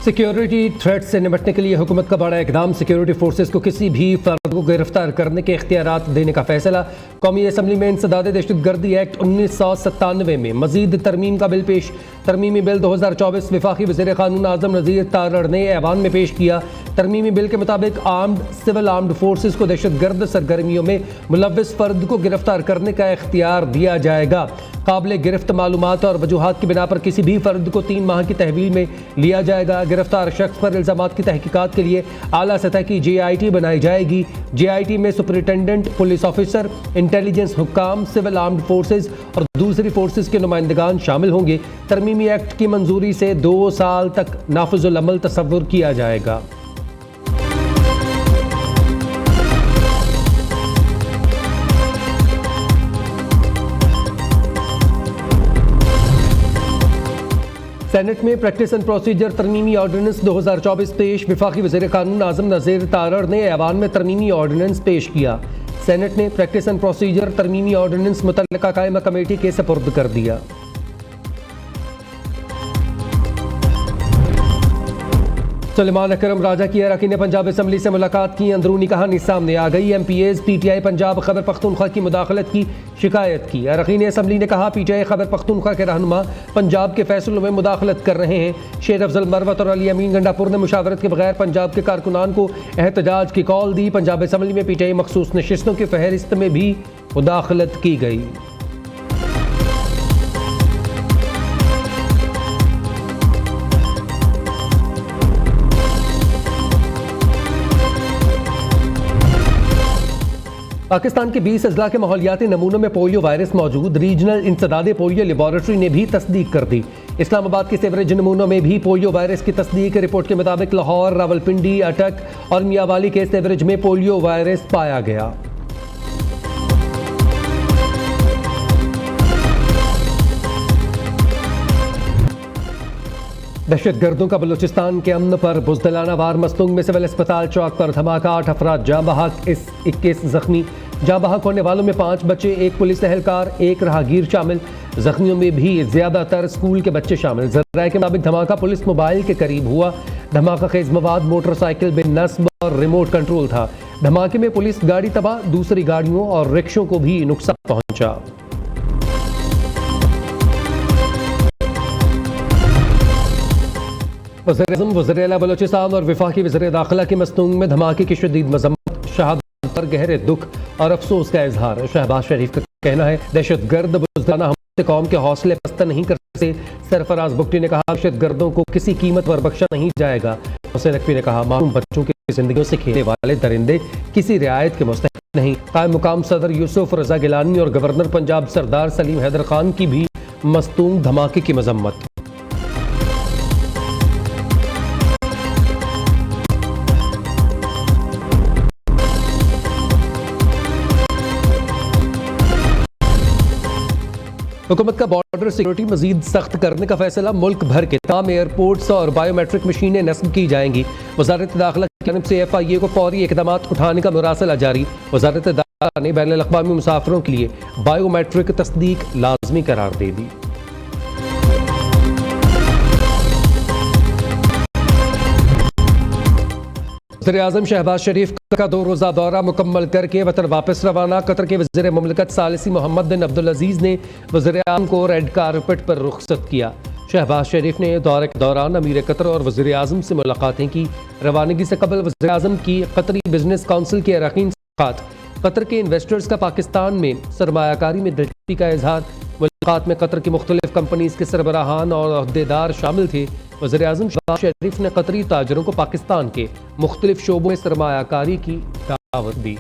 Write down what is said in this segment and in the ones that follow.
Security threat से निपटने के लिए हुकूमत का बड़ा इकदाम, सिक्योरिटी फोर्सेस को किसी भी फर्द को गिरफ्तार करने के इख्तियारात देने का फैसला। कौमी असम्बली में इंसदाद दहशतगर्दी एक्ट 1997 में मजीद तरमीम का बिल पेश। तरमीमी बिल 2024 वफाकी वज़ीर क़ानून आज़म नज़ीर तारड़ ने ऐवान में पेश किया। तरमीमी बिल के मुताबिक सिविल आर्म्ड फोर्सेस को दहशतगर्द सरगर्मियों में मुलव्वस फर्द को गिरफ्तार करने का इख्तियार दिया जाएगा। काबिल गिरफ्त मालूमात और वजूहात की बिना पर किसी भी फर्द को 3 माह की तहवील में लिया जाएगा। गिरफ्तार शख्स पर इल्ज़ामात की तहकीकात के लिए आला सतह की JIT बनाई जाएगी। JIT में सुपरिटेंडेंट, पुलिस ऑफिसर, इंटेलिजेंस हुक्काम, सिविल आर्म्ड फोर्सेज और दूसरी फोर्सेज के नुमाइंदगान शामिल होंगे। तरमीमी एक्ट की मंजूरी से 2 साल तक नाफिजुल अमल तस्वुर किया जाएगा। सेनेट में प्रैक्टिस एंड प्रोसीजर तरमीमी ऑर्डिनेंस 2024 पेश। वफाकी वज़ीर क़ानून आज़म नज़ीर तारड़ ने ऐवान में तरमीमी ऑर्डिनेंस पेश किया। सेनेट ने प्रैक्टिस एंड प्रोसीजर तरमीमी ऑर्डिनेंस मुतल्लिका कायमा कमेटी के सपुर्द कर दिया। सुलेमान अकरम राजा की अरकान पंजाब असम्बली से मुलाकात की। अंदरूनी कहानी सामने आ गई। MPAs PTI पंजाब खैबर पख्तूनख्वा की मुदाखलत की शिकायत की। अरकान असम्बली ने कहा PTI खैबर पख्तूनख्वा के रहनुमा पंजाब के फैसलों में मुदाखलत कर रहे हैं। शेर अफजल मरवत और अली अमीन गंडापुर ने मुशावरत के बगैर पंजाब के कारकुनान को एहतजाज की कॉल दी। पंजाब असम्बली में PTI मखसूस नशिस्तों की फहरिस्त में भी मुदाखलत की गई। पाकिस्तान के 20 अजला के माहौलियाती नमूनों में पोलियो वायरस मौजूद। रीजनल इंसदादे पोलियो लेबॉरेटरी ने भी तस्दीक कर दी। इस्लामाबाद के सेवरेज नमूनों में भी पोलियो वायरस की तस्दीक। रिपोर्ट के मुताबिक लाहौर, रावलपिंडी, अटक और मियावाली के सेवरेज में पोलियो वायरस पाया गया। दहशतगर्दों का बलूचिस्तान के अमन पर बुज़दिलाना वार। मस्तूंग में सिविल अस्पताल चौक पर धमाका, 8 अफराद जाँ बहक, 21 जख्मी। जाँ बहक होने वालों में 5 बच्चे, 1 पुलिस एहलकार, 1 राहगीर शामिल। जख्मियों में भी ज्यादातर स्कूल के बच्चे शामिल। ज़राए के मुताबिक धमाका पुलिस मोबाइल के करीब हुआ। धमाका खेज मवाद मोटरसाइकिल बेनस्ब और रिमोट कंट्रोल था। धमाके में पुलिस गाड़ी तबाह, दूसरी गाड़ियों और रिक्शों को भी नुकसान पहुंचा। वज़ीर-ए-आज़म, वज़ीर-ए-आला बलूचिस्तान और वफाकी वज़ीर दाखिला की मस्तूंग में धमाके की शदीद मज़म्मत। शहादत पर गहरे दुख और अफसोस का इजहार। शहबाज शरीफ का कहना है दहशतगर्द बुज़दिलाना हमसे कौम के हौसले पस्त नहीं कर सकते। सरफराज बुगटी ने कहा दहशतगर्दों को किसी कीमत पर बख्शा नहीं जाएगा। हुसैन नकवी ने कहा मासूम बच्चों की जिंदगियों से खेलने वाले दरिंदे किसी रियायत के मुस्तहिक नहीं। कायम मुकाम सदर यूसुफ रजा गिलानी और गवर्नर पंजाब सरदार सलीम हैदर खान की भी मस्तूंग धमाके की मजम्मत। हुकूमत का बॉर्डर सिक्योरिटी मजीद सख्त करने का फैसला। मुल्क भर के तमाम एयरपोर्ट्स और बायोमेट्रिक मशीनें नस्ब की जाएंगी। वज़ारत दाखिला की जानिब से FIA को फौरी इक़दामात उठाने का मुरासला जारी। वज़ारत दाखिला ने बैनुल अक़वामी मुसाफिरों के लिए बायोमेट्रिक तस्दीक लाजमी करार दे दी। वज़ीर-ए-आज़म शहबाज शरीफ का 2 रोज़ा दौरा मुकम्मल करके वतन वापस रवाना। कतर के वज़ीर मुमलिकत सालिसी मोहम्मद बिन अब्दुल अजीज़ ने वज़ीर-ए-आज़म को रेड कारपेट पर रुखसत किया। शहबाज शरीफ ने दौरे के दौरान अमीर कतर और वज़ीर-ए-आज़म से मुलाकातें की। रवानगी से कबल वज़ीर-ए-आज़म की कतरी बिजनेस काउंसिल के अरकान से मुलाकात। कतर के इन्वेस्टर्स का पाकिस्तान में सरमायाकारी में दिलचस्पी का इजहार। मुलाकात में कतर की मुख्तलिफ कंपनीज के सरबराहान और अहदेदार शामिल थे। वज़ीर-ए-आज़म शहबाज शरीफ ने कतरी ताजरों को पाकिस्तान के मुख्तलिफ शोबों में सरमायाकारी की दावत दी।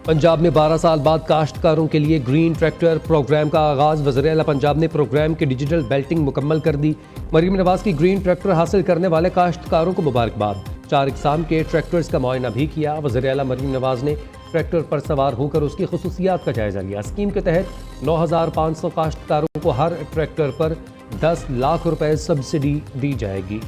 पंजाब में 12 साल बाद काश्तकारों के लिए ग्रीन ट्रैक्टर प्रोग्राम का आगाज़। वज़ीर-ए-आला पंजाब ने प्रोग्राम की डिजिटल बेल्टिंग मुकम्मल कर दी। मरीम नवाज की ग्रीन ट्रैक्टर हासिल करने वाले काश्तकारों को मुबारकबाद। 4 इक़साम के ट्रैक्टर्स का मुआयना भी किया। वज़ीर-ए-आला मरीम नवाज ने ट्रैक्टर पर सवार होकर उसकी खुसूसियात का जायजा लिया। स्कीम के तहत 9,500 काश्तकारों को हर ट्रैक्टर पर 10 लाख रुपए सब्सिडी दी जाएगी।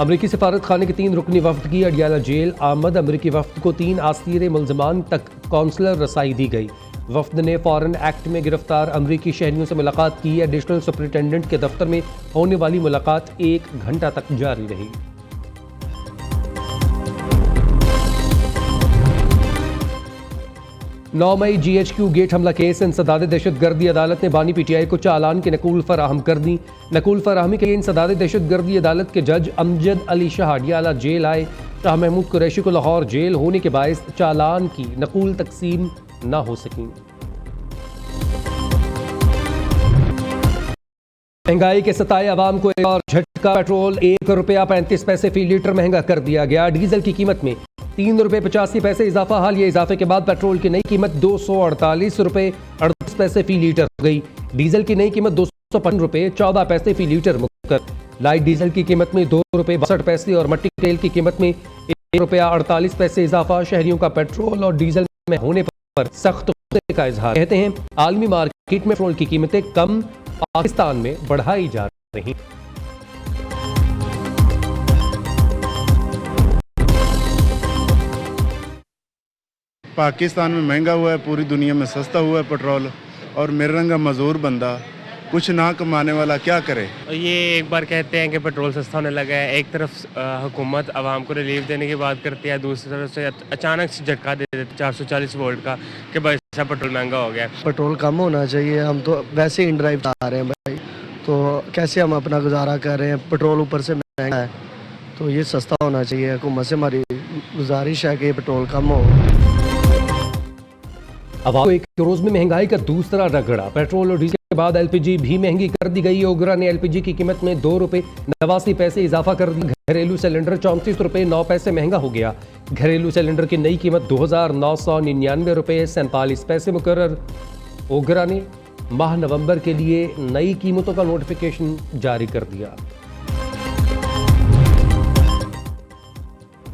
अमरीकी सफारत खाने के 3 रुकनी वफ्द की अडियाला जेल आमद। अमरीकी वफ्द को 3 आस्तीरे मुल्ज़मान तक कौंसलर रसाई दी गई। वफ्द ने फॉरेन एक्ट में गिरफ्तार अमरीकी शहरियों से मुलाकात की। एडिशनल सुपरिटेंडेंट के दफ्तर में होने वाली मुलाकात 1 घंटा तक जारी रही। नौ मई GHQ गेट हमला केस इंसदाद दहशतगर्दी अदालत ने बानी PTI को चालान की नकूल फराहम कर दी। नकूल फराहमी के लिए इंसदाद दहशतगर्दी अदालत के जज अमजद अली शाह अडियाला जेल आए। शाह महमूद कुरैशी को लाहौर जेल होने के बायस चालान की नकूल तकसीम न हो सकी। महंगाई के सताए अवाम को एक और झटका। पेट्रोल ₹1.35 फी लीटर महंगा कर दिया गया। डीजल की कीमत में ₹3.85 इजाफा। हाल ये इजाफे के बाद पेट्रोल की नई कीमत ₹248.38 फी लीटर हो गई। डीजल की नई कीमत ₹255.14 फी लीटर मुकर्रर। लाइट डीजल की कीमत में ₹2.62 और मट्टी तेल की कीमत में ₹1.48 इजाफा। शहरियों का पेट्रोल और डीजल में होने पर सख्त गुस्से का इजहार। कहते हैं आलमी मार्केट में पेट्रोल की कीमतें कम, पाकिस्तान में बढ़ाई जा रही। पाकिस्तान में महंगा हुआ है, पूरी दुनिया में सस्ता हुआ है पेट्रोल, और मेरे रंगा मजदूर बंदा कुछ ना कमाने वाला क्या करे। ये एक बार कहते हैं कि पेट्रोल सस्ता होने लगा है, एक तरफ हुकूमत आवाम को रिलीफ देने की बात करती है, दूसरी तरफ से अचानक से झटका दे देते 440 वोल्ट का कि भाई ऐसा पेट्रोल महंगा हो गया। पेट्रोल कम होना चाहिए। हम तो वैसे ही इन ड्राइव आ रहे हैं भाई, तो कैसे हम अपना गुजारा कर रहे हैं। पेट्रोल ऊपर से महंगा है, तो ये सस्ता होना चाहिए। हुकूमत से हमारी गुजारिश है कि ये पेट्रोल कम हो। अब एक रोज में महंगाई का दूसरा रगड़ा। पेट्रोल और डीजल के बाद LPG भी महंगी कर दी गई। ओगरा ने LPG की कीमत में ₹2.89 इजाफा कर दी। घरेलू सिलेंडर ₹34.09 महंगा हो गया। घरेलू सिलेंडर की नई कीमत ₹2,999.47 मुकर्रर। ओगरा ने माह नवंबर के लिए नई कीमतों का नोटिफिकेशन जारी कर दिया।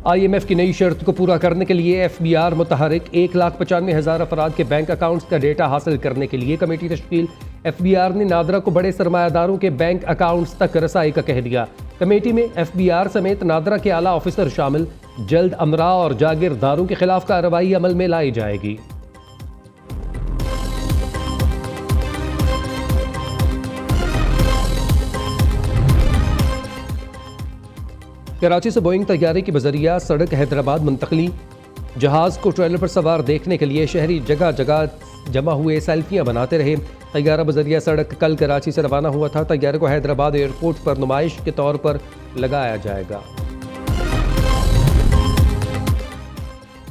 IMF की नई शर्त को पूरा करने के लिए FBR मुतहरिक 1,95,000 अफराद के बैंक अकाउंट्स का डेटा हासिल करने के लिए कमेटी तश्कील। FBR ने नादरा को बड़े सरमायादारों के बैंक अकाउंट्स तक रसाई का कह दिया। कमेटी में FBR समेत नादरा के आला ऑफिसर शामिल। जल्द अमरा और जागीरदारों के खिलाफ कार्रवाई अमल में लाई जाएगी। कराची से बोइंग तैयारे की बजरिया सड़क हैदराबाद मुंतकली। जहाज को ट्रेलर पर सवार देखने के लिए शहरी जगह जगह जमा हुए सेल्फियां बनाते रहे। तैयारा बजरिया सड़क कल कराची से रवाना हुआ था। तैयारे को हैदराबाद एयरपोर्ट पर नुमाइश के तौर पर लगाया जाएगा।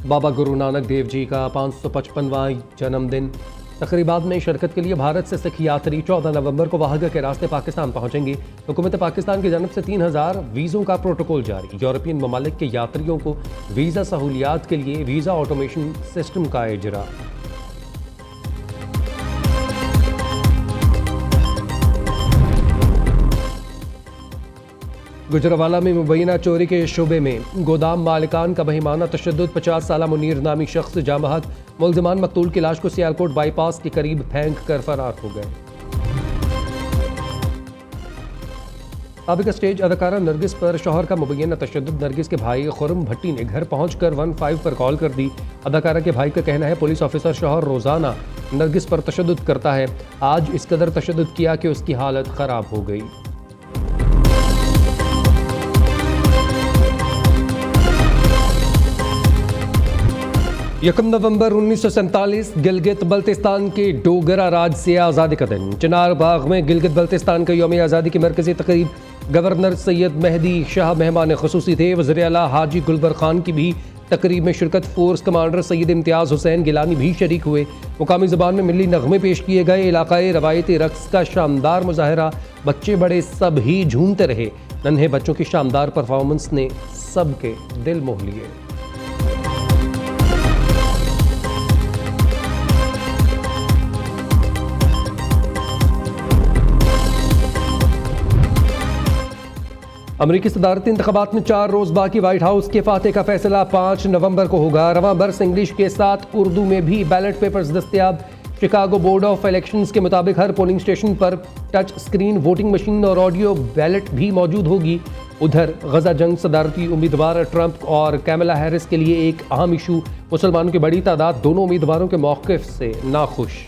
बाबा गुरु नानक देव जी का 555वां जन्मदिन। तकरीबात में शिरकत के लिए भारत से सिख यात्री 14 नवंबर को वाहगा के रास्ते पाकिस्तान पहुंचेंगे। हुकूमत पाकिस्तान की जानब से 3000 वीज़ों का प्रोटोकॉल जारी। यूरोपियन ममालिक के यात्रियों को वीज़ा सहूलियात के लिए वीज़ा ऑटोमेशन सिस्टम का इजरा। गुजरावाला में मुबैना चोरी के शोबे में गोदाम मालिकान का बहिमाना तशद्दुद। 50 साल मुनीर नामी शख्स जामहक। मुल्ज़मान मकतूल की लाश को सियालकोट बाईपास के करीब फेंक कर फरार हो गए। साबिक़ स्टेज अदाकारा नरगिस पर शौहर का मुबैना तशद्दुद। नरगिस के भाई खुर्रम भट्टी ने घर पहुंचकर 15 पर कॉल कर दी। अदाकारा के भाई का कहना है पुलिस ऑफिसर शौहर रोज़ाना नरगिस पर तशद्दुद करता है। आज इस कदर तशद्दुद किया कि उसकी हालत ख़राब हो गई। 1 नवंबर 1947 गिलगित बल्तिस्तान के डोगरा राज से आज़ादी का दिन। चिनार बाग में गिलगित बल्तिस्तान के यौम आज़ादी की मरकज़ी तकरीब। गवर्नर सैयद मेहदी शाह मेहमान खुसूसी थे। वज़ीर आला हाजी गुलबर खान की भी तकरीब में शिरकत। फोर्स कमांडर सैयद इम्तियाज़ हुसैन गिलानी भी शरीक हुए। मुकामी ज़बान में मिली नगमे पेश किए गए। इलाकाई रवायती रक्स का शानदार मुजाहरा। बच्चे बड़े सब ही झूमते रहे। नन्हे बच्चों की शानदार परफॉर्मेंस ने सबके दिल मोह लिए। अमरीकी सदारती इंतखाबात में 4 रोज़ बाकी। व्हाइट हाउस के फाते का फैसला 5 नवंबर को होगा। रवां बरस इंग्लिश के साथ उर्दू में भी बैलेट पेपर्स दस्तयाब। शिकागो बोर्ड ऑफ इलेक्शंस के मुताबिक हर पोलिंग स्टेशन पर टच स्क्रीन वोटिंग मशीन और ऑडियो बैलेट भी मौजूद होगी। उधर गजा जंग सदारती उम्मीदवार ट्रंप और कैमला हैरिस के लिए एक अहम इशू, मुसलमानों की बड़ी तादाद दोनों उम्मीदवारों के मौक़िफ़ से नाखुश।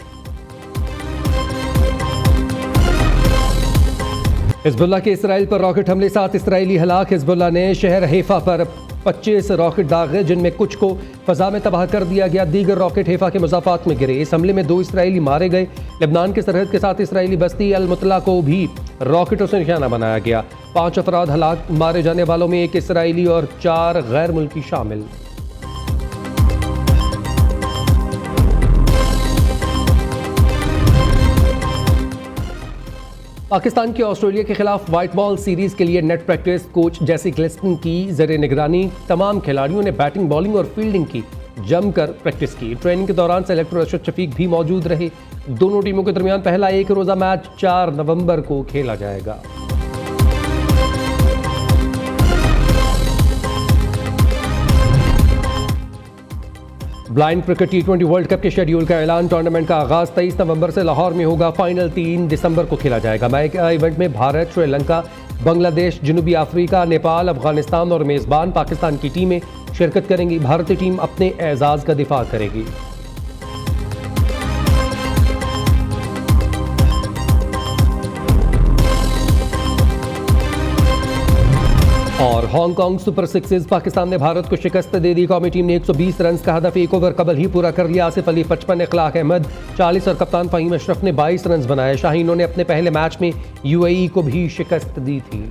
हिजबुल्लाह के इसराइल पर रॉकेट हमले, 7 इसराइली हलाक। हिजबुल्लाह ने शहर हैफा पर 25 रॉकेट दागे, जिनमें कुछ को फ़ज़ा में तबाह कर दिया गया। दीगर रॉकेट हैफा के मज़ाफ़ात में गिरे। इस हमले में 2 इसराइली मारे गए। लेबनान के सरहद के साथ इसराइली बस्ती अल मुतला को भी रॉकेटों से निशाना बनाया गया। 5 अफराद हलाक, मारे जाने वालों में 1 इसराइली और 4 गैर मुल्की शामिल। पाकिस्तान की ऑस्ट्रेलिया के खिलाफ वाइट बॉल सीरीज के लिए नेट प्रैक्टिस कोच जैसी ग्लिस्टन की ज़र निगरानी तमाम खिलाड़ियों ने बैटिंग, बॉलिंग और फील्डिंग की जमकर प्रैक्टिस की। ट्रेनिंग के दौरान सेलेक्टर अरशद शफीक भी मौजूद रहे। दोनों टीमों के दरमियान पहला एक रोज़ा मैच 4 नवंबर को खेला जाएगा। Blind cricket T20 world cup के शेड्यूल का ऐलान। टूर्नामेंट का आगाज 23 नवंबर से लाहौर में होगा। फाइनल 3 दिसंबर को खेला जाएगा। मेगा इवेंट में भारत, श्रीलंका, बांग्लादेश, जनूबी अफ्रीका, नेपाल, अफगानिस्तान और मेज़बान पाकिस्तान की टीमें शिरकत करेंगी। भारतीय टीम अपने एजाज़ का दिफा करेगी। और हांगकांग सुपर सिक्सेस, पाकिस्तान ने भारत को शिकस्त दे दी। कौमी टीम ने 120 रन का हदफ 1 ओवर कबल ही पूरा कर लिया। आसिफ अली 55, इखलाक अहमद 40 और कप्तान फ़हीम अशरफ ने 22 रन बनाए। शाहीनों ने अपने पहले मैच में UAE को भी शिकस्त दी थी।